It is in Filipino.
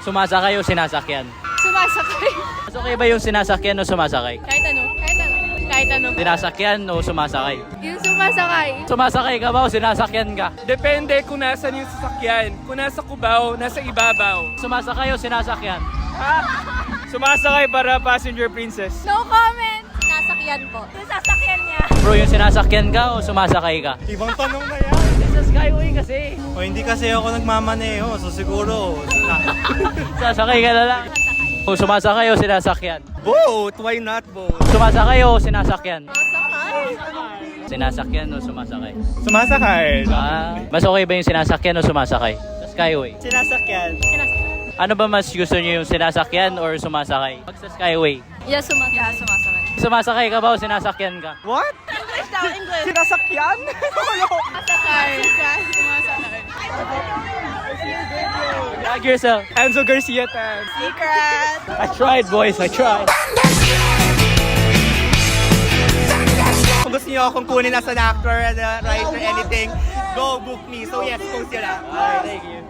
Sumasakay o sinasakyan? Sumasakay. Mas okay ba yung sinasakyan o sumasakay? Kahit ano. Kahit ano. Kahit ano. Sinasakyan o sumasakay? Yung sumasakay. Sumasakay ka ba o sinasakyan ka? Depende kung nasan yung sasakyan. Kung nasa kubaw, nasa ibabaw. Sumasakay o sinasakyan? Sumasakay para passenger princess. No comment. Sinasakyan po. Yung sasakyan niya. Bro, yung sinasakyan ka o sumasakay ka? Ibang tanong na yan. Sa Skyway kasi. O hindi kasi ako nagmamaneho, so siguro Sasakay ka na lang. O sumasakay o sinasakyan? both, why not both? Sumasakay o sinasakyan? Sasakay. Sinasakyan o sumasakay? Sumasakay. Mas okay ba yung sinasakyan o sumasakay? Sa Skyway. Sinasakyan. Ano ba mas gusto niyo yung sinasakyan or sumasakay? Pag sa Skyway. Yeah, sumasakay. Sumasakay ka ba o sinasakyan ka? What? English daw, English. Sinasakyan? Sumasakay. Sumasakay. Tag yourself. Enzo Garcia Tan. Secret. I tried, boys. I tried. Kung gusto niyo akong kunin as an actor, writer, anything, go book me. So yes, post yun lang. Alright, thank you.